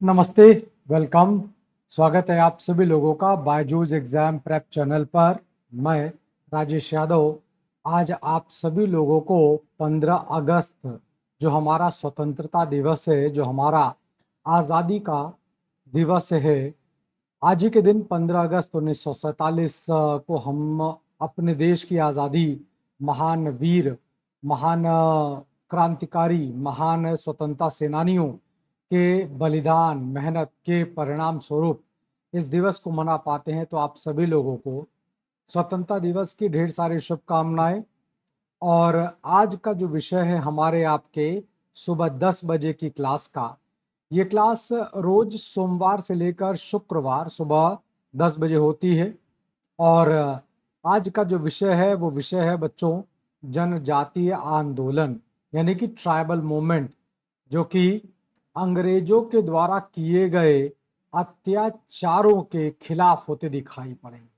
नमस्ते, वेलकम। स्वागत है आप सभी लोगों का बायजूस एग्जाम प्रेप चैनल पर। मैं राजेश यादव आज आप सभी लोगों को 15 अगस्त जो हमारा स्वतंत्रता दिवस है, जो हमारा आज़ादी का दिवस है, आज ही के दिन 15 अगस्त 1947 को हम अपने देश की आज़ादी, महान वीर, महान क्रांतिकारी, महान स्वतंत्रता सेनानियों के बलिदान, मेहनत के परिणाम स्वरूप इस दिवस को मना पाते हैं। तो आप सभी लोगों को स्वतंत्रता दिवस की ढेर सारी शुभकामनाएं। और आज का जो विषय है हमारे आपके सुबह 10 बजे की क्लास का, ये क्लास रोज सोमवार से लेकर शुक्रवार सुबह 10 बजे होती है। और आज का जो विषय है वो विषय है बच्चों जनजातीय आंदोलन, यानी कि ट्राइबल मूवमेंट, जो कि अंग्रेजों के द्वारा किए गए अत्याचारों के खिलाफ होते दिखाई पड़ेंगे।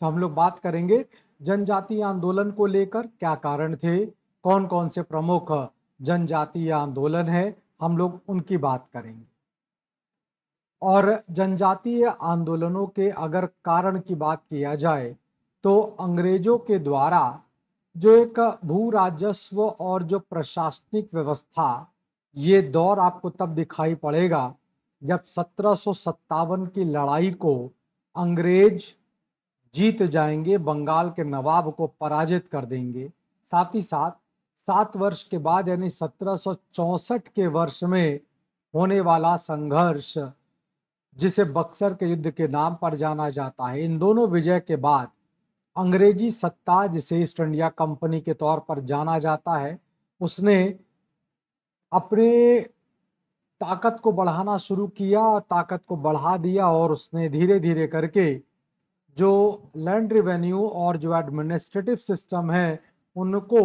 तो हम लोग बात करेंगे जनजातीय आंदोलन को लेकर, क्या कारण थे, कौन कौन से प्रमुख जनजातीय आंदोलन है, हम लोग उनकी बात करेंगे। और जनजातीय आंदोलनों के अगर कारण की बात किया जाए तो अंग्रेजों के द्वारा जो एक भू राजस्व और जो प्रशासनिक व्यवस्था, ये दौर आपको तब दिखाई पड़ेगा जब 1757 की लड़ाई को अंग्रेज जीत जाएंगे, बंगाल के नवाब को पराजित कर देंगे। साथ ही साथ 7 वर्ष के बाद यानी 1764 के वर्ष में होने वाला संघर्ष, जिसे बक्सर के युद्ध के नाम पर जाना जाता है, इन दोनों विजय के बाद अंग्रेजी सत्ता, जिसे ईस्ट इंडिया कंपनी के तौर पर जाना जाता है, उसने अपने ताकत को बढ़ाना शुरू किया, ताकत को बढ़ा दिया और उसने धीरे धीरे करके जो लैंड रेवेन्यू और जो एडमिनिस्ट्रेटिव सिस्टम है उनको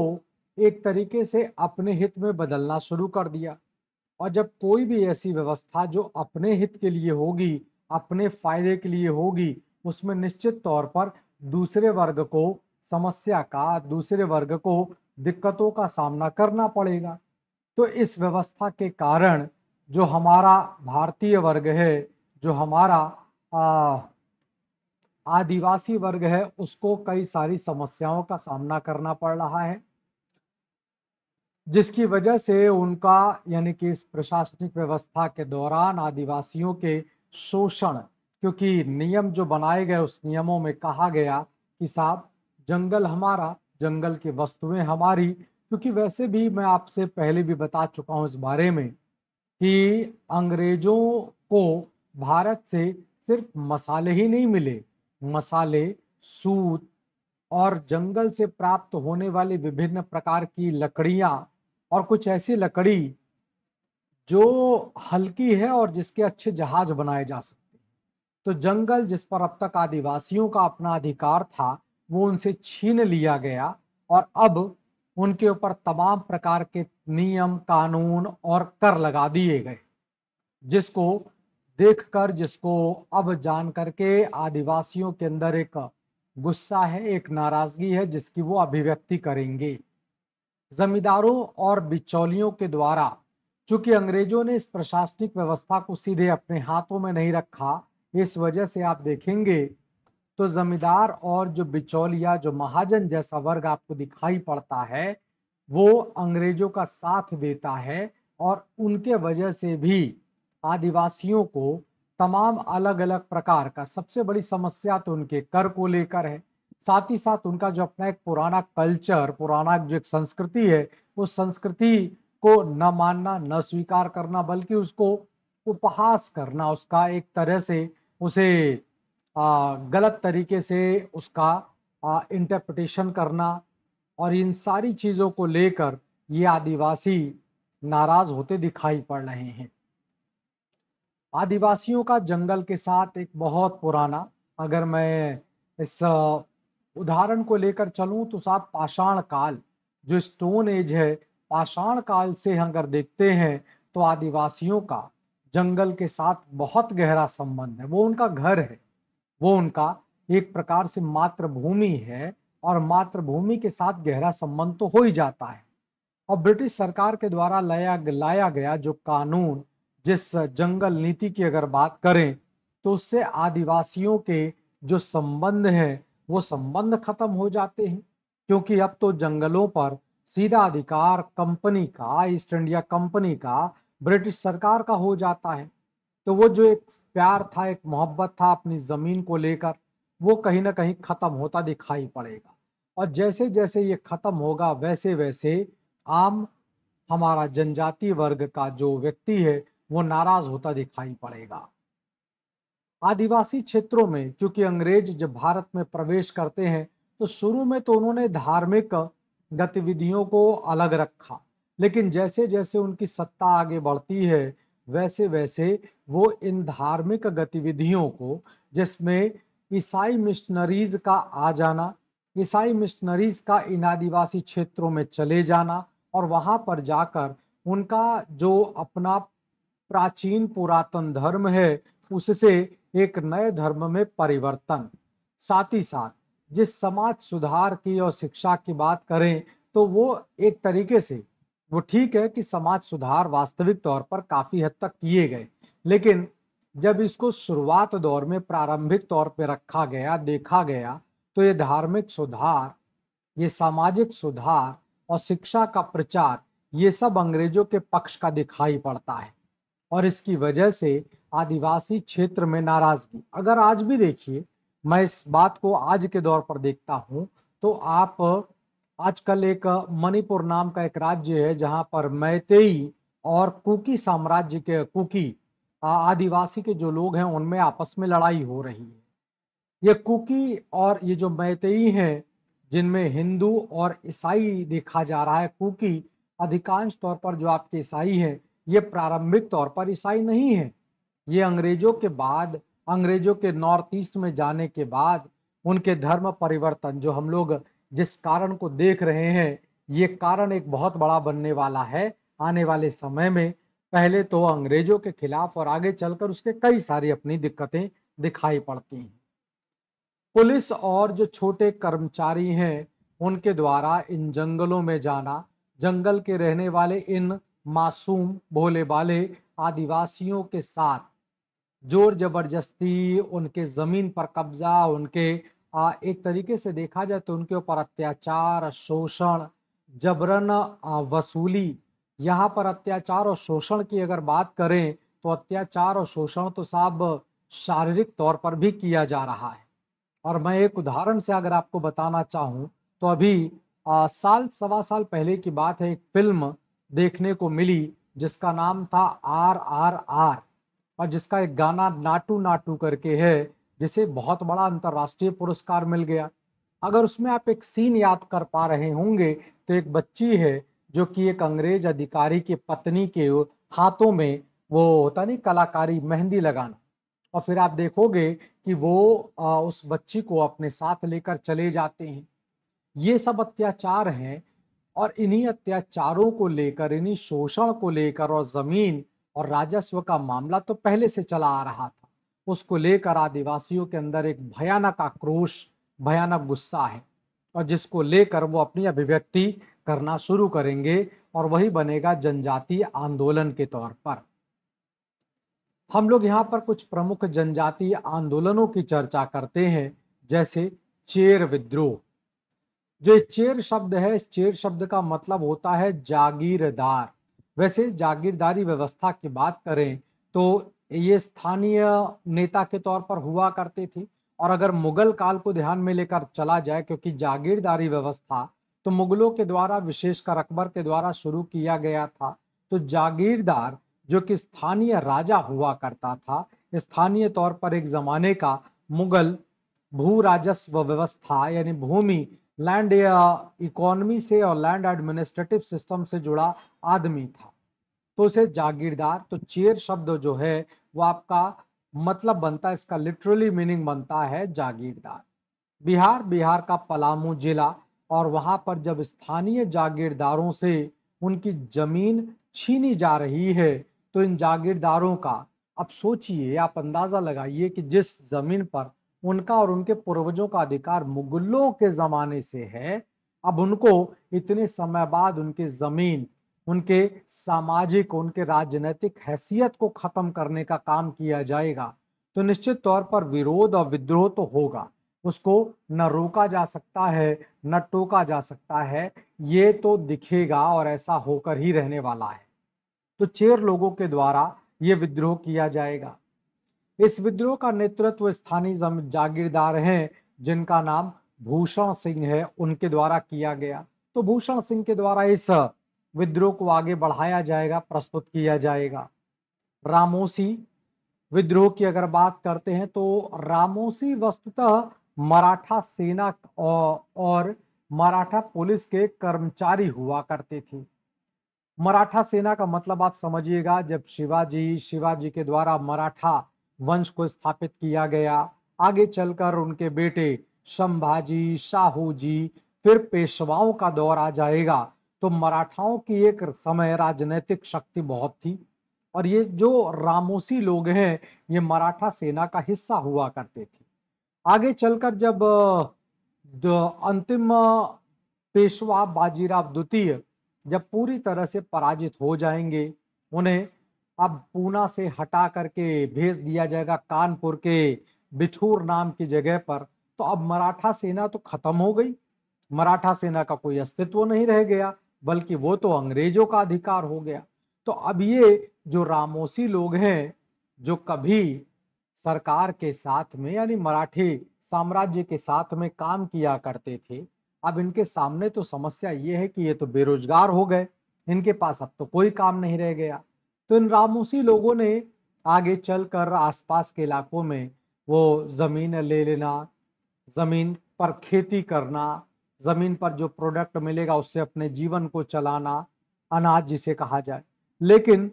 एक तरीके से अपने हित में बदलना शुरू कर दिया। और जब कोई भी ऐसी व्यवस्था जो अपने हित के लिए होगी, अपने फायदे के लिए होगी, उसमें निश्चित तौर पर दूसरे वर्ग को समस्या का, दूसरे वर्ग को दिक्कतों का सामना करना पड़ेगा। तो इस व्यवस्था के कारण जो हमारा भारतीय वर्ग है, जो हमारा आदिवासी वर्ग है, उसको कई सारी समस्याओं का सामना करना पड़ रहा है, जिसकी वजह से उनका, यानी कि इस प्रशासनिक व्यवस्था के दौरान आदिवासियों के शोषण, क्योंकि नियम जो बनाए गए उस नियमों में कहा गया कि साहब जंगल हमारा, जंगल की वस्तुएं हमारी, क्योंकि वैसे भी मैं आपसे पहले भी बता चुका हूं इस बारे में कि अंग्रेजों को भारत से सिर्फ मसाले ही नहीं मिले, मसाले, सूत और जंगल से प्राप्त होने वाली विभिन्न प्रकार की लकड़ियां और कुछ ऐसी लकड़ी जो हल्की है और जिसके अच्छे जहाज बनाए जा सकते हैं। तो जंगल जिस पर अब तक आदिवासियों का अपना अधिकार था, वो उनसे छीन लिया गया और अब उनके ऊपर तमाम प्रकार के नियम, कानून और कर लगा दिए गए, जिसको देखकर, जिसको अब जान करके आदिवासियों के अंदर एक गुस्सा है, एक नाराजगी है, जिसकी वो अभिव्यक्ति करेंगे। जमींदारों और बिचौलियों के द्वारा, चूंकि अंग्रेजों ने इस प्रशासनिक व्यवस्था को सीधे अपने हाथों में नहीं रखा, इस वजह से आप देखेंगे तो जमींदार और जो बिचौलिया, जो महाजन जैसा वर्ग आपको दिखाई पड़ता है, वो अंग्रेजों का साथ देता है। और उनके वजह से भी आदिवासियों को तमाम अलग अलग प्रकार का, सबसे बड़ी समस्या तो उनके कर को लेकर है, साथ ही साथ उनका जो अपना एक पुराना कल्चर, पुराना जो एक संस्कृति है, उस संस्कृति को न मानना, न स्वीकार करना, बल्कि उसको उपहास करना, उसका एक तरह से उसे गलत तरीके से उसका इंटरप्रिटेशन करना, और इन सारी चीजों को लेकर ये आदिवासी नाराज होते दिखाई पड़ रहे हैं। आदिवासियों का जंगल के साथ एक बहुत पुराना, अगर मैं इस उदाहरण को लेकर चलूं तो साहब पाषाण काल, जो स्टोन एज है, पाषाण काल से अगर देखते हैं तो आदिवासियों का जंगल के साथ बहुत गहरा संबंध है। वो उनका घर है, वो उनका एक प्रकार से मातृभूमि है, और मातृभूमि के साथ गहरा संबंध तो हो ही जाता है। और ब्रिटिश सरकार के द्वारा लाया गया जो कानून, जिस जंगल नीति की अगर बात करें तो उससे आदिवासियों के जो संबंध हैं वो संबंध खत्म हो जाते हैं, क्योंकि अब तो जंगलों पर सीधा अधिकार कंपनी का, ईस्ट इंडिया कंपनी का, ब्रिटिश सरकार का हो जाता है। तो वो जो एक प्यार था, एक मोहब्बत था अपनी जमीन को लेकर, वो कहीं ना कहीं खत्म होता दिखाई पड़ेगा। और जैसे जैसे ये खत्म होगा वैसे वैसे आम हमारा जनजातीय वर्ग का जो व्यक्ति है वो नाराज होता दिखाई पड़ेगा। आदिवासी क्षेत्रों में चूंकि अंग्रेज जब भारत में प्रवेश करते हैं तो शुरू में तो उन्होंने धार्मिक गतिविधियों को अलग रखा, लेकिन जैसे जैसे उनकी सत्ता आगे बढ़ती है वैसे वैसे वो इन धार्मिक गतिविधियों को, जिसमें ईसाई मिशनरीज का आ जाना, ईसाई मिशनरीज का इन आदिवासी क्षेत्रों में चले जाना और वहां पर जाकर उनका जो अपना प्राचीन पुरातन धर्म है उससे एक नए धर्म में परिवर्तन। साथ ही साथ जिस समाज सुधार की और शिक्षा की बात करें तो वो एक तरीके से वो ठीक है कि समाज सुधार वास्तविक तौर पर काफी हद तक किए गए, लेकिन जब इसको शुरुआत दौर में प्रारंभिक तौर पर रखा गया, देखा गया, तो ये धार्मिक सुधार, ये सामाजिक सुधार और शिक्षा का प्रचार, ये सब अंग्रेजों के पक्ष का दिखाई पड़ता है। और इसकी वजह से आदिवासी क्षेत्र में नाराजगी, अगर आज भी देखिए, मैं इस बात को आज के दौर पर देखता हूं, तो आप आजकल एक मणिपुर नाम का एक राज्य है जहां पर मैतेई और कुकी साम्राज्य के कुकी आदिवासी के जो लोग हैं उनमें आपस में लड़ाई हो रही है। ये कुकी और ये जो मैतेई हैं, जिनमें हिंदू और ईसाई देखा जा रहा है, कुकी अधिकांश तौर पर जो आपके ईसाई हैं ये प्रारंभिक तौर पर ईसाई नहीं है। ये अंग्रेजों के बाद, अंग्रेजों के नॉर्थ ईस्ट में जाने के बाद उनके धर्म परिवर्तन, जो हम लोग जिस कारण को देख रहे हैं, ये कारण एक बहुत बड़ा बनने वाला है आने वाले समय में। पहले तो अंग्रेजों के खिलाफ और आगे चलकर उसके कई सारी अपनी दिक्कतें दिखाई पड़ती हैं। पुलिस और जो छोटे कर्मचारी हैं उनके द्वारा इन जंगलों में जाना, जंगल के रहने वाले इन मासूम भोले भाले आदिवासियों के साथ जोर जबरदस्ती, उनके जमीन पर कब्जा, उनके एक तरीके से देखा जाए तो उनके ऊपर अत्याचार, शोषण, जबरन वसूली। यहाँ पर अत्याचार और शोषण की अगर बात करें तो अत्याचार और शोषण तो साहब शारीरिक तौर पर भी किया जा रहा है। और मैं एक उदाहरण से अगर आपको बताना चाहूँ तो अभी साल सवा साल पहले की बात है, एक फिल्म देखने को मिली जिसका नाम था RRR, और जिसका एक गाना नाटू नाटू करके है, जिसे बहुत बड़ा अंतर्राष्ट्रीय पुरस्कार मिल गया। अगर उसमें आप एक सीन याद कर पा रहे होंगे तो एक बच्ची है जो कि एक अंग्रेज अधिकारी की पत्नी के हाथों में वो होता नहीं कलाकारी, मेहंदी लगाना, और फिर आप देखोगे कि वो उस बच्ची को अपने साथ लेकर चले जाते हैं। ये सब अत्याचार हैं, और इन्हीं अत्याचारों को लेकर, इन्हीं शोषण को लेकर और जमीन और राजस्व का मामला तो पहले से चला आ रहा था, उसको लेकर आदिवासियों के अंदर एक भयानक आक्रोश, भयानक गुस्सा है, और जिसको लेकर वो अपनी अभिव्यक्ति करना शुरू करेंगे और वही बनेगा जनजातीय आंदोलन के तौर पर। हम लोग यहाँ पर कुछ प्रमुख जनजातीय आंदोलनों की चर्चा करते हैं, जैसे चेर विद्रोह। जो चेर शब्द है, चेर शब्द का मतलब होता है जागीरदार। वैसे जागीरदारी व्यवस्था की बात करें तो ये स्थानीय नेता के तौर पर हुआ करते थे, और अगर मुगल काल को ध्यान में लेकर चला जाए, क्योंकि जागीरदारी व्यवस्था तो मुगलों के द्वारा, विशेषकर अकबर के द्वारा शुरू किया गया था। तो जागीरदार जो कि स्थानीय राजा हुआ करता था, स्थानीय तौर पर एक जमाने का मुगल भू राजस्व व्यवस्था यानी भूमि, लैंड इकोनॉमी से और लैंड एडमिनिस्ट्रेटिव सिस्टम से जुड़ा आदमी था, तो उसे जागीरदार। तो चेर शब्द जो है वो आपका मतलब बनता है, इसका लिटरली मीनिंग बनता है जागीरदार। बिहार का पलामू जिला, और वहां पर जब स्थानीय जागीरदारों से उनकी जमीन छीनी जा रही है तो इन जागीरदारों का, अब सोचिए, आप अंदाजा लगाइए कि जिस जमीन पर उनका और उनके पूर्वजों का अधिकार मुगलों के जमाने से है, अब उनको इतने समय बाद उनकी जमीन उनके सामाजिक, उनके राजनीतिक हैसियत को खत्म करने का काम किया जाएगा, तो निश्चित तौर पर विरोध और विद्रोह तो होगा। उसको न रोका जा सकता है, न टोका जा सकता है, ये तो दिखेगा और ऐसा होकर ही रहने वाला है। तो चेर लोगों के द्वारा ये विद्रोह किया जाएगा। इस विद्रोह का नेतृत्व स्थानीय जागीरदार हैं, जिनका नाम भूषण सिंह है, उनके द्वारा किया गया। तो भूषण सिंह के द्वारा इस विद्रोह को आगे बढ़ाया जाएगा, प्रस्तुत किया जाएगा। रामोसी विद्रोह की अगर बात करते हैं तो रामोसी वस्तुतः मराठा सेना और मराठा पुलिस के कर्मचारी हुआ करते थे। मराठा सेना का मतलब आप समझिएगा, जब शिवाजी के द्वारा मराठा वंश को स्थापित किया गया, आगे चलकर उनके बेटे संभाजी, शाहू जी, फिर पेशवाओं का दौर आ जाएगा, तो मराठाओं की एक समय राजनीतिक शक्ति बहुत थी। और ये जो रामोसी लोग हैं, ये मराठा सेना का हिस्सा हुआ करते थे। आगे चलकर जब अंतिम पेशवा बाजीराव द्वितीय जब पूरी तरह से पराजित हो जाएंगे, उन्हें अब पूना से हटा करके भेज दिया जाएगा कानपुर के बिठूर नाम की जगह पर। तो अब मराठा सेना तो खत्म हो गई, मराठा सेना का कोई अस्तित्व नहीं रह गया, बल्कि वो तो अंग्रेजों का अधिकार हो गया। तो अब ये जो रामोसी लोग हैं, जो कभी सरकार के साथ में यानी मराठी साम्राज्य के साथ में काम किया करते थे, अब इनके सामने तो समस्या ये है कि ये तो बेरोजगार हो गए, इनके पास अब तो कोई काम नहीं रह गया। तो इन रामोसी लोगों ने आगे चलकर आसपास के इलाकों में वो जमीन ले लेना, जमीन पर खेती करना, जमीन पर जो प्रोडक्ट मिलेगा उससे अपने जीवन को चलाना, अनाज जिसे कहा जाए। लेकिन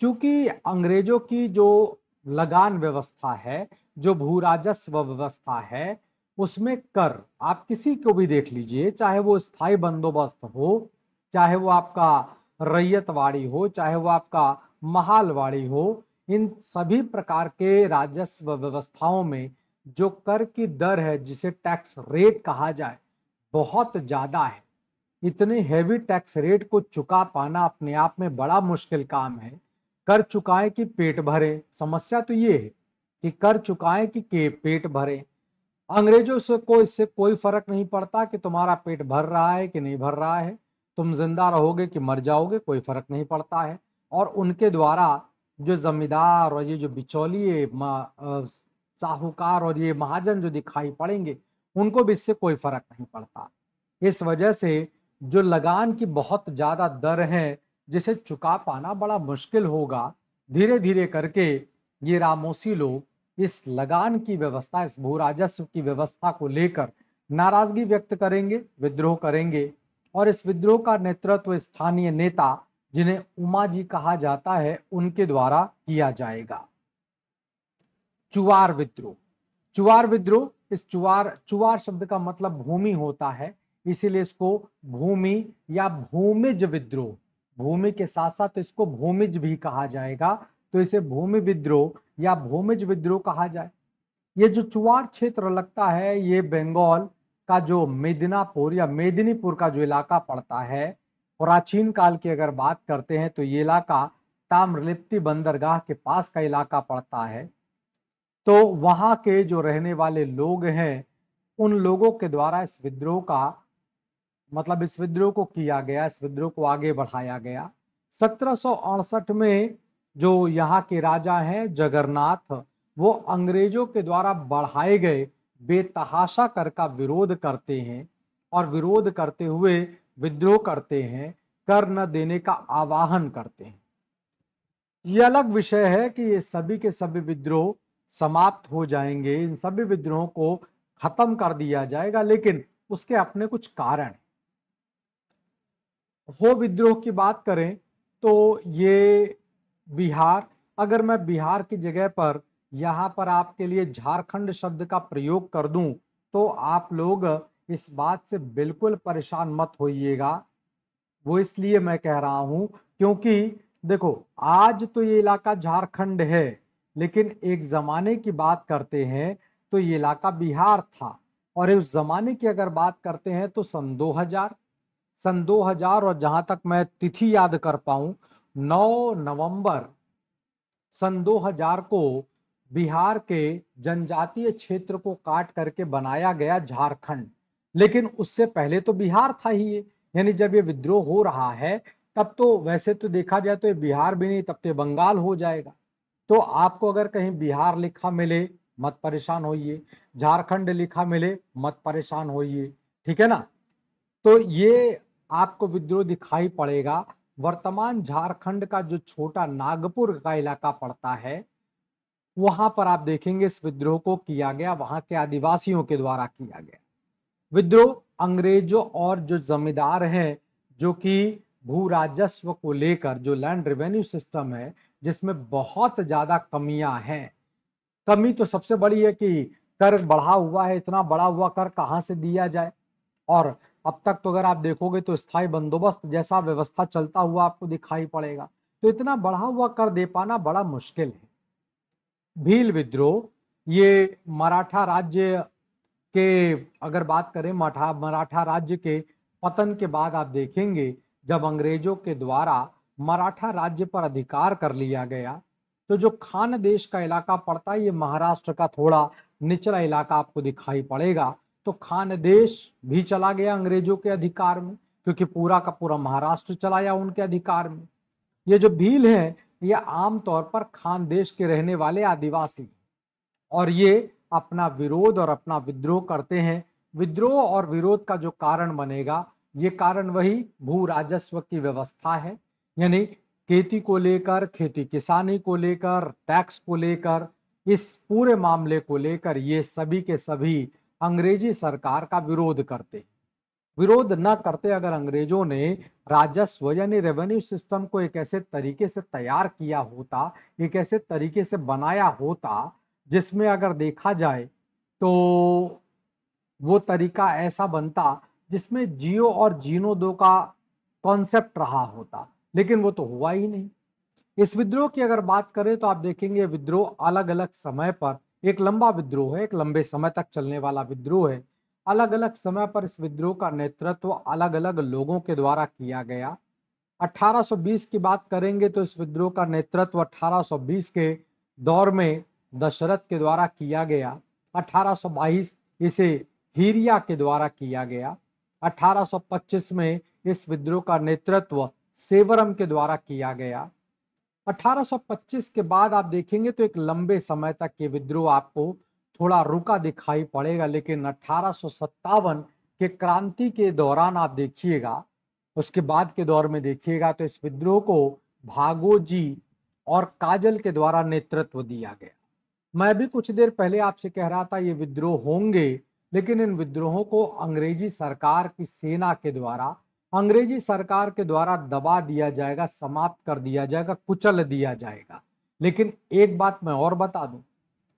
चूंकि अंग्रेजों की जो लगान व्यवस्था है, जो भू राजस्व व्यवस्था है, उसमें कर आप किसी को भी देख लीजिए, चाहे वो स्थायी बंदोबस्त हो, चाहे वो आपका रैयतवाड़ी हो, चाहे वो आपका महालवाड़ी हो, इन सभी प्रकार के राजस्व व्यवस्थाओं में जो कर की दर है, जिसे टैक्स रेट कहा जाए, बहुत ज्यादा है। इतने हैवी टैक्स रेट को चुका पाना अपने आप में बड़ा मुश्किल काम है। कर चुकाएं कि पेट भरे, समस्या तो ये है कि कर चुकाएं कि पेट भरे। अंग्रेजों से को इससे कोई फर्क नहीं पड़ता कि तुम्हारा पेट भर रहा है कि नहीं भर रहा है, तुम जिंदा रहोगे कि मर जाओगे, कोई फर्क नहीं पड़ता है। और उनके द्वारा जो जमींदार और ये जो बिचौलिए साहूकार और ये महाजन जो दिखाई पड़ेंगे, उनको भी इससे कोई फर्क नहीं पड़ता। इस वजह से जो लगान की बहुत ज्यादा दर है, जिसे चुका पाना बड़ा मुश्किल होगा, धीरे धीरे करके ये रामोसी लोग इस लगान की व्यवस्था, इस भू राजस्व की व्यवस्था को लेकर नाराजगी व्यक्त करेंगे, विद्रोह करेंगे। और इस विद्रोह का नेतृत्व स्थानीय नेता, जिन्हें उमा जी कहा जाता है, उनके द्वारा किया जाएगा। चुवार विद्रोह। चुवार विद्रोह, इस चुवार चुवार शब्द का मतलब भूमि होता है, इसीलिए इसको भूमि या भूमिज विद्रोह, भूमि के साथ साथ इसको भूमिज भी कहा जाएगा, तो इसे भूमि विद्रोह या भूमिज विद्रोह कहा जाए। ये जो चुवार क्षेत्र लगता है, ये बंगाल का जो मेदिनीपुर या मेदिनीपुर का जो इलाका पड़ता है, प्राचीन काल की अगर बात करते हैं तो ये इलाका ताम्रलिप्ति बंदरगाह के पास का इलाका पड़ता है। तो वहां के जो रहने वाले लोग हैं, उन लोगों के द्वारा इस विद्रोह का मतलब इस विद्रोह को किया गया, इस विद्रोह को आगे बढ़ाया गया। 1768 में जो यहाँ के राजा हैं जगन्नाथ, वो अंग्रेजों के द्वारा बढ़ाए गए बेतहाशा कर का विरोध करते हैं और विरोध करते हुए विद्रोह करते हैं, कर न देने का आवाहन करते हैं। ये अलग विषय है कि ये सभी के सभी विद्रोह समाप्त हो जाएंगे, इन सभी विद्रोहों को खत्म कर दिया जाएगा, लेकिन उसके अपने कुछ कारण। हो विद्रोह की बात करें तो ये बिहार, अगर मैं बिहार की जगह पर यहाँ पर आपके लिए झारखंड शब्द का प्रयोग कर दूं, तो आप लोग इस बात से बिल्कुल परेशान मत होइएगा। वो इसलिए मैं कह रहा हूं क्योंकि देखो, आज तो ये इलाका झारखंड है, लेकिन एक जमाने की बात करते हैं तो ये इलाका बिहार था। और उस जमाने की अगर बात करते हैं तो सन 2000, सन 2000, और जहां तक मैं तिथि याद कर पाऊं 9 नवंबर सन 2000 को बिहार के जनजातीय क्षेत्र को काट करके बनाया गया झारखंड। लेकिन उससे पहले तो बिहार था ही ये, यानी जब ये विद्रोह हो रहा है तब तो वैसे तो देखा जाए तो ये बिहार भी नहीं, तब तो बंगाल हो जाएगा। तो आपको अगर कहीं बिहार लिखा मिले मत परेशान होइए, झारखंड लिखा मिले मत परेशान होइए, ठीक है ना। तो ये आपको विद्रोह दिखाई पड़ेगा। वर्तमान झारखंड का जो छोटा नागपुर का इलाका पड़ता है वहां पर आप देखेंगे इस विद्रोह को किया गया, वहां के आदिवासियों के द्वारा किया गया विद्रोह। अंग्रेजों और जो जमींदार हैं जो कि भू राजस्व को लेकर, जो लैंड रेवेन्यू सिस्टम है जिसमें बहुत ज्यादा कमियां हैं। कमी तो सबसे बड़ी है कि कर बढ़ा हुआ है, इतना बढ़ा हुआ कर कहां से दिया जाए। और अब तक तो अगर आप देखोगे तो स्थायी बंदोबस्त जैसा व्यवस्था चलता हुआ आपको दिखाई पड़ेगा, तो इतना बढ़ा हुआ कर दे पाना बड़ा मुश्किल है। भील विद्रोह ये मराठा राज्य के, अगर बात करें मराठा राज्य के पतन के बाद आप देखेंगे जब अंग्रेजों के द्वारा मराठा राज्य पर अधिकार कर लिया गया, तो जो खानदेश का इलाका पड़ता है ये महाराष्ट्र का थोड़ा निचला इलाका आपको दिखाई पड़ेगा। तो खानदेश भी चला गया अंग्रेजों के अधिकार में, क्योंकि पूरा का पूरा महाराष्ट्र चला गया उनके अधिकार में। ये जो भील है ये आमतौर पर खानदेश के रहने वाले आदिवासी, और ये अपना विरोध और अपना विद्रोह करते हैं। विद्रोह और विरोध का जो कारण बनेगा, ये कारण वही भू राजस्व की व्यवस्था है, यानी खेती को लेकर, खेती किसानी को लेकर, टैक्स को लेकर, इस पूरे मामले को लेकर ये सभी के सभी अंग्रेजी सरकार का विरोध करते हैं। विरोध न करते अगर अंग्रेजों ने राजस्व यानी रेवेन्यू सिस्टम को एक ऐसे तरीके से तैयार किया होता, एक ऐसे तरीके से बनाया होता जिसमें अगर देखा जाए तो वो तरीका ऐसा बनता जिसमें जियो और जीनो दो का कॉन्सेप्ट रहा होता, लेकिन वो तो हुआ ही नहीं। इस विद्रोह की अगर बात करें तो आप देखेंगे विद्रोह अलग अलग समय पर, एक लंबा विद्रोह है, एक लंबे समय तक चलने वाला विद्रोह है। अलग अलग समय पर इस विद्रोह का नेतृत्व अलग अलग लोगों के द्वारा किया गया। 1820 की बात करेंगे तो इस विद्रोह का नेतृत्व 1820 के दौर में दशरथ के द्वारा किया गया। 1822 इसे हीरिया के द्वारा किया गया। 1825 में इस विद्रोह का नेतृत्व सेवरम के द्वारा किया गया। 1825 के बाद आप देखेंगे तो एक लंबे समय तक ये विद्रोह आपको थोड़ा रुका दिखाई पड़ेगा, लेकिन 1857 के क्रांति के दौरान आप देखिएगा, उसके बाद के दौर में देखिएगा तो इस विद्रोह को भागोजी और काजल के द्वारा नेतृत्व दिया गया। मैं भी कुछ देर पहले आपसे कह रहा था ये विद्रोह होंगे, लेकिन इन विद्रोहों को अंग्रेजी सरकार की सेना के द्वारा, अंग्रेजी सरकार के द्वारा दबा दिया जाएगा, समाप्त कर दिया जाएगा, कुचल दिया जाएगा। लेकिन एक बात मैं और बता दूं,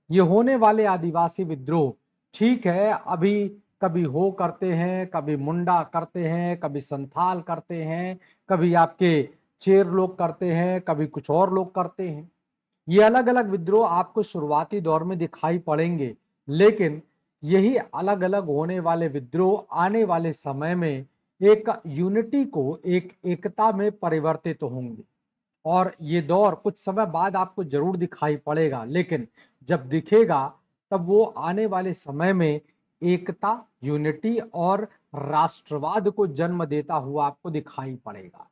ये होने वाले आदिवासी विद्रोह ठीक है अभी कभी हो करते हैं, कभी मुंडा करते हैं, कभी संथाल करते हैं, कभी आपके चेर लोग करते हैं, कभी कुछ और लोग करते हैं। ये अलग अलग विद्रोह आपको शुरुआती दौर में दिखाई पड़ेंगे, लेकिन यही अलग अलग होने वाले विद्रोह आने वाले समय में एक यूनिटी को, एक एकता में परिवर्तित होंगे। और ये दौर कुछ समय बाद आपको जरूर दिखाई पड़ेगा, लेकिन जब दिखेगा तब वो आने वाले समय में एकता, यूनिटी और राष्ट्रवाद को जन्म देता हुआ आपको दिखाई पड़ेगा।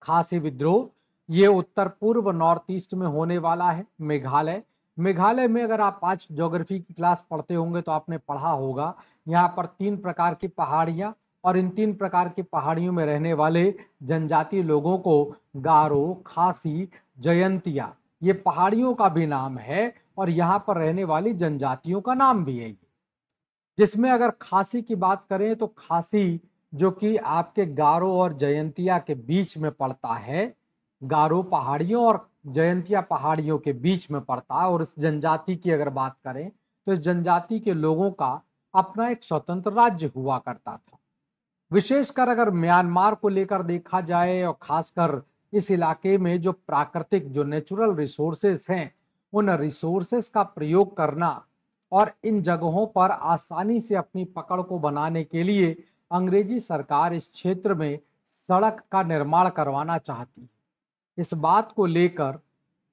खासी विद्रोह ये उत्तर पूर्व नॉर्थ ईस्ट में होने वाला है। मेघालय, मेघालय में अगर आप आज ज्योग्राफी की क्लास पढ़ते होंगे तो आपने पढ़ा होगा, यहाँ पर 3 प्रकार की पहाड़ियां, और इन 3 प्रकार की पहाड़ियों में रहने वाले जनजातीय लोगों को गारो, खासी, जयंतिया, ये पहाड़ियों का भी नाम है और यहाँ पर रहने वाली जनजातियों का नाम भी है। जिसमें अगर खासी की बात करें तो खासी जो कि आपके गारो और जयंतिया के बीच में पड़ता है, गारो पहाड़ियों और जयंतिया पहाड़ियों के बीच में पड़ता है। और इस जनजाति की अगर बात करें तो इस जनजाति के लोगों का अपना एक स्वतंत्र राज्य हुआ करता था। विशेषकर अगर म्यांमार को लेकर देखा जाए और खासकर इस इलाके में जो प्राकृतिक, जो नेचुरल रिसोर्सेस हैं, उन रिसोर्सेस का प्रयोग करना और इन जगहों पर आसानी से अपनी पकड़ को बनाने के लिए अंग्रेजी सरकार इस क्षेत्र में सड़क का निर्माण करवाना चाहती है। इस बात को लेकर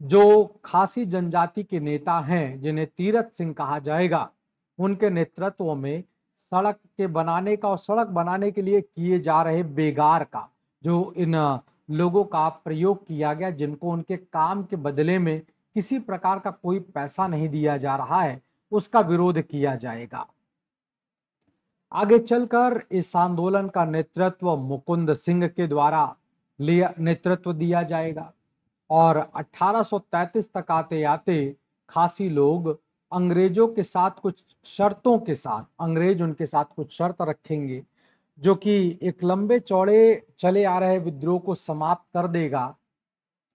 जो खासी जनजाति के नेता हैं, जिन्हें तीरथ सिंह कहा जाएगा, उनके नेतृत्व में सड़क के बनाने का और सड़क बनाने के लिए किए जा रहे बेगार का, जो इन लोगों का प्रयोग किया गया, जिनको उनके काम के बदले में किसी प्रकार का कोई पैसा नहीं दिया जा रहा है, उसका विरोध किया जाएगा। आगे चलकर इस आंदोलन का नेतृत्व मुकुंद सिंह के द्वारा नेतृत्व दिया जाएगा और 1833 तक आते आते खासी लोग अंग्रेजों के साथ कुछ शर्तों के साथ, अंग्रेज उनके साथ कुछ शर्त रखेंगे जो कि एक लंबे चौड़े चले आ रहे विद्रोह को समाप्त कर देगा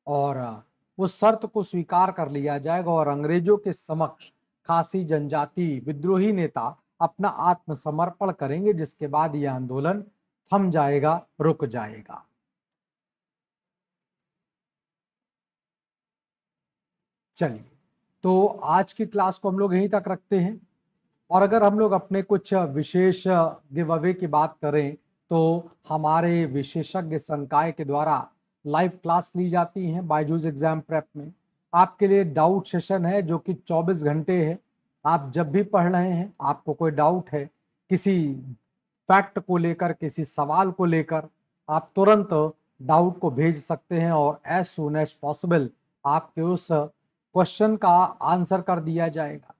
और उस शर्त को स्वीकार कर लिया जाएगा और अंग्रेजों के समक्ष खासी जनजाति विद्रोही नेता अपना आत्मसमर्पण करेंगे, जिसके बाद यह आंदोलन थम जाएगा, रुक जाएगा। चलिए, तो आज की क्लास को हम लोग यहीं तक रखते हैं और अगर हम लोग अपने कुछ विशेष गिव अवे की बात करें तो हमारे विशेषज्ञ संकाय के द्वारा लाइव क्लास ली जाती हैं बायजूस एग्जाम प्रेप में। आपके लिए डाउट सेशन है जो कि 24 घंटे है। आप जब भी पढ़ रहे हैं, आपको कोई डाउट है किसी फैक्ट को लेकर, किसी सवाल को लेकर, आप तुरंत डाउट को भेज सकते हैं और एज सून एज पॉसिबल आपके उस क्वेश्चन का आंसर कर दिया जाएगा।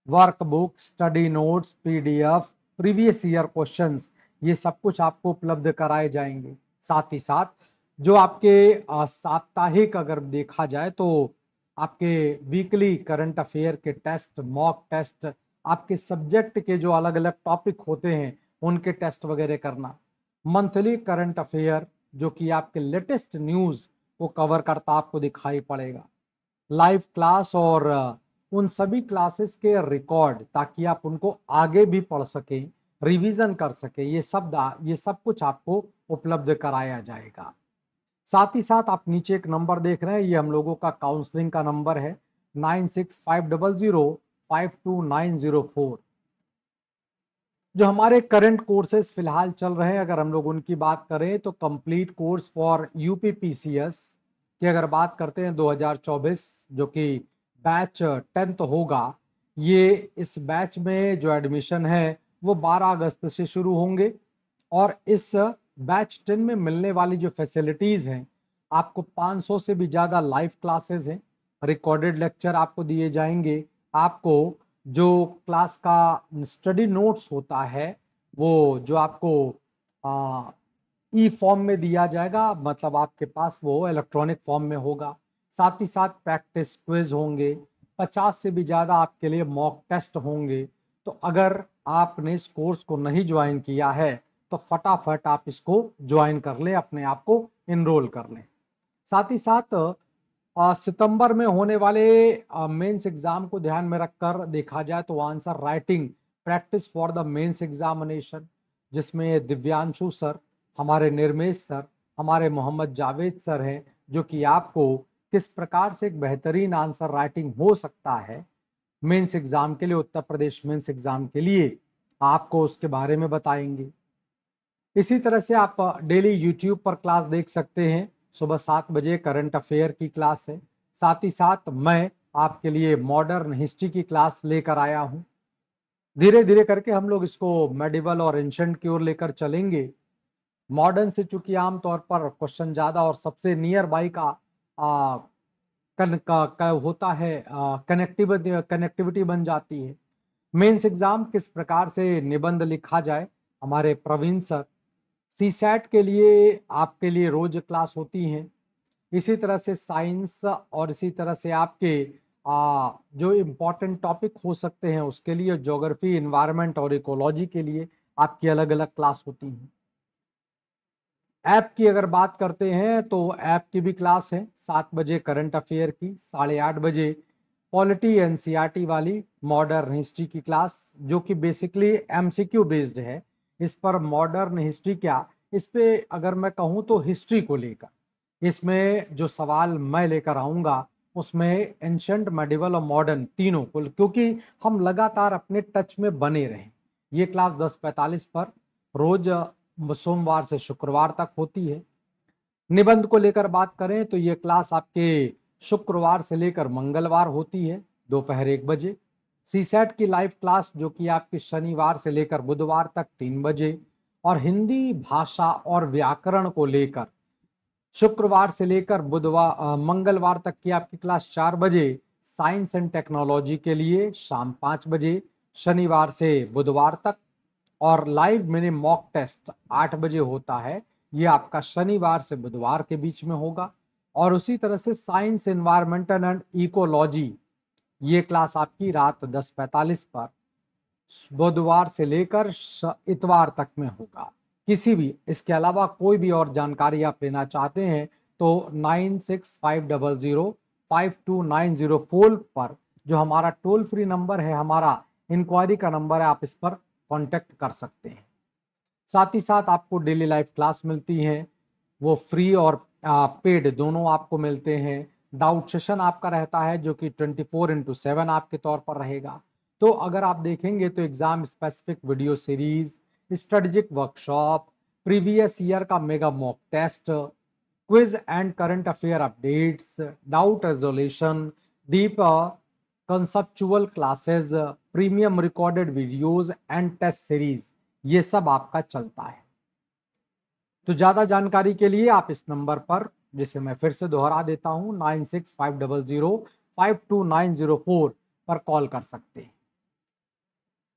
Workbook, study notes, PDF, previous year questions, ये सब कुछ आपको उपलब्ध कराए जाएंगे। साथ ही साथ जो आपके साप्ताहिक अगर देखा जाए तो आपके वीकली करंट अफेयर के टेस्ट, मॉक टेस्ट, आपके सब्जेक्ट के जो अलग अलग टॉपिक होते हैं उनके टेस्ट वगैरह करना, मंथली करंट अफेयर जो कि आपके लेटेस्ट न्यूज को कवर करता आपको दिखाई पड़ेगा, लाइव क्लास और उन सभी क्लासेस के रिकॉर्ड, ताकि आप उनको आगे भी पढ़ सकें, रिवीजन कर सकें, ये सब कुछ आपको उपलब्ध कराया जाएगा। साथ ही साथ आप नीचे एक नंबर देख रहे हैं, ये हम लोगों का काउंसलिंग का नंबर है 9650052904। जो हमारे करंट कोर्सेज फिलहाल चल रहे हैं, अगर हम लोग उनकी बात करें तो complete course for UP PCS की अगर बात करते हैं 2024, जो कि बैच 10th होगा, ये इस बैच में जो एडमिशन है वो 12 अगस्त से शुरू होंगे और इस बैच 10 में मिलने वाली जो फैसिलिटीज हैं, आपको 500 से भी ज़्यादा लाइव क्लासेस हैं, रिकॉर्डेड लेक्चर आपको दिए जाएंगे, आपको जो क्लास का स्टडी नोट्स होता है वो जो आपको ई फॉर्म में दिया जाएगा, मतलब आपके पास वो इलेक्ट्रॉनिक फॉर्म में होगा। साथ ही साथ प्रैक्टिस क्विज होंगे, 50 से भी ज़्यादा आपके लिए मॉक टेस्ट होंगे। तो अगर आपने इस कोर्स को नहीं ज्वाइन किया है तो फटाफट आप इसको ज्वाइन कर लें, अपने आप को इनरोल कर लें। साथ ही साथ सितंबर में होने वाले मेंस एग्जाम को ध्यान में रखकर देखा जाए तो answer writing practice for the mains examination, जिसमें दिव्यांशु सर, हमारे निर्मेश सर, हमारे मोहम्मद जावेद सर हैं, जो कि आपको किस प्रकार से एक बेहतरीन आंसर राइटिंग हो सकता है मेंस एग्जाम के लिए, उत्तर प्रदेश मेंस एग्जाम के लिए, आपको उसके बारे में बताएंगे। इसी तरह से आप डेली यूट्यूब पर क्लास देख सकते हैं, सुबह 7 बजे करंट अफेयर की क्लास है। साथ ही साथ मैं आपके लिए मॉडर्न हिस्ट्री की क्लास लेकर आया हूं। धीरे धीरे करके हम लोग इसको मेडिवल और एंशंट की ओर लेकर चलेंगे। मॉडर्न से चूंकि आमतौर पर क्वेश्चन ज्यादा और सबसे नियर बाई का होता है, कनेक्टिविटी बन जाती है। मेंस एग्जाम किस प्रकार से निबंध लिखा जाए, हमारे प्रवीण सर, सीसैट के लिए आपके लिए रोज क्लास होती हैं। इसी तरह से साइंस और इसी तरह से आपके जो इम्पोर्टेंट टॉपिक हो सकते हैं उसके लिए, ज्योग्राफी, इन्वायरमेंट और इकोलॉजी के लिए आपकी अलग अलग क्लास होती हैं। ऐप की अगर बात करते हैं तो ऐप की भी क्लास है, 7 बजे करंट अफेयर की, 8:30 बजे पॉलिटी एनसीईआरटी वाली मॉडर्न हिस्ट्री की क्लास, जो कि बेसिकली एमसीक्यू बेस्ड है। इस पर मॉडर्न हिस्ट्री क्या, इस पे अगर मैं कहूँ तो हिस्ट्री को लेकर इसमें जो सवाल मैं लेकर आऊँगा उसमें एंशंट, मेडिवल और मॉडर्न तीनों को, क्योंकि हम लगातार अपने टच में बने रहें। ये क्लास 10:45 पर रोज सोमवार से शुक्रवार तक होती है। निबंध को लेकर बात करें तो ये क्लास आपके शुक्रवार से लेकर मंगलवार होती है दोपहर 1 बजे। सीसेट की लाइव क्लास जो कि आपकी शनिवार से लेकर बुधवार तक 3 बजे, और हिंदी भाषा और व्याकरण को लेकर शुक्रवार से लेकर मंगलवार तक की आपकी क्लास 4 बजे, साइंस एंड टेक्नोलॉजी के लिए शाम 5 बजे शनिवार से बुधवार तक, और लाइव मिनी मॉक टेस्ट 8 बजे होता है, ये आपका शनिवार से बुधवार के बीच में होगा। और उसी तरह से साइंस एनवायरमेंटल एंड इकोलॉजी, ये क्लास आपकी रात 10:45 पर बुधवार से लेकर इतवार तक में होगा। किसी भी इसके अलावा कोई भी और जानकारी आप लेना चाहते हैं तो 9650052904 पर, जो हमारा टोल फ्री नंबर है, हमारा इंक्वायरी का नंबर है, आप इस पर कांटेक्ट कर सकते हैं। साथ ही साथ आपको डेली लाइव क्लास मिलती है, वो फ्री और पेड दोनों आपको मिलते हैं। डाउट सेशन आपका रहता है जो कि 24/7 आपके तौर पर रहेगा। तो अगर आप देखेंगे तो exam specific video series, strategic workshop, previous year का mega mock test, quiz and current affair updates, doubt resolution, deep conceptual classes, premium recorded videos and test series, ये सब आपका चलता है। तो ज्यादा जानकारी के लिए आप इस नंबर पर, जिसे मैं फिर से दोहरा देता हूं, 9650052904 पर कॉल कर सकते हैं।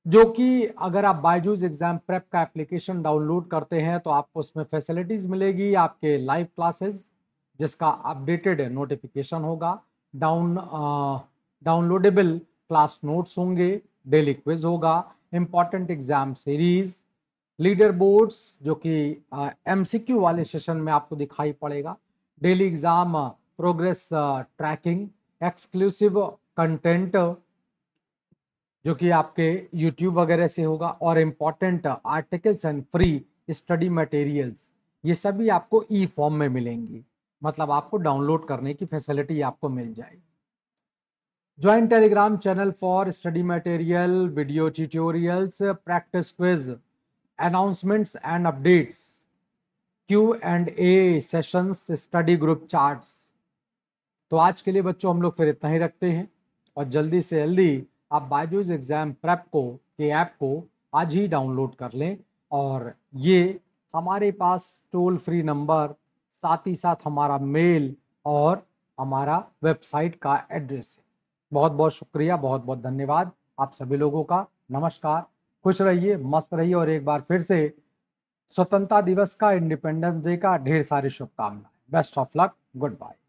जो कि अगर आप बायजूस एग्जाम प्रेप का एप्लीकेशन डाउनलोड करते हैं तो आपको उसमें फैसिलिटीज मिलेगी, आपके लाइव क्लासेस जिसका अपडेटेड नोटिफिकेशन होगा, डाउनलोडेबल क्लास नोट्स होंगे, डेली क्विज होगा, important exam series, leader boards जो कि एमसीक्यू वाले सेशन में आपको दिखाई पड़ेगा, daily exam progress tracking, exclusive content जो कि आपके YouTube वगैरह से होगा, और important articles and free study materials, ये सभी आपको ई फॉर्म में मिलेंगी, मतलब आपको डाउनलोड करने की फैसिलिटी आपको मिल जाएगी। Join Telegram channel for study material, video tutorials, practice quiz, announcements and updates, Q&A sessions, study group charts. तो आज के लिए बच्चों हम लोग फिर इतना ही रखते हैं, और जल्दी से जल्दी आप बायजूस एग्जाम प्रेप के ऐप को आज ही डाउनलोड कर लें। और ये हमारे पास टोल फ्री नंबर, साथ ही साथ हमारा मेल और हमारा वेबसाइट का एड्रेस है। बहुत बहुत शुक्रिया, बहुत बहुत धन्यवाद आप सभी लोगों का। नमस्कार, खुश रहिए, मस्त रहिए, और एक बार फिर से स्वतंत्रता दिवस का, इंडिपेंडेंस डे का ढेर सारी शुभकामनाएं। Best of luck, good bye.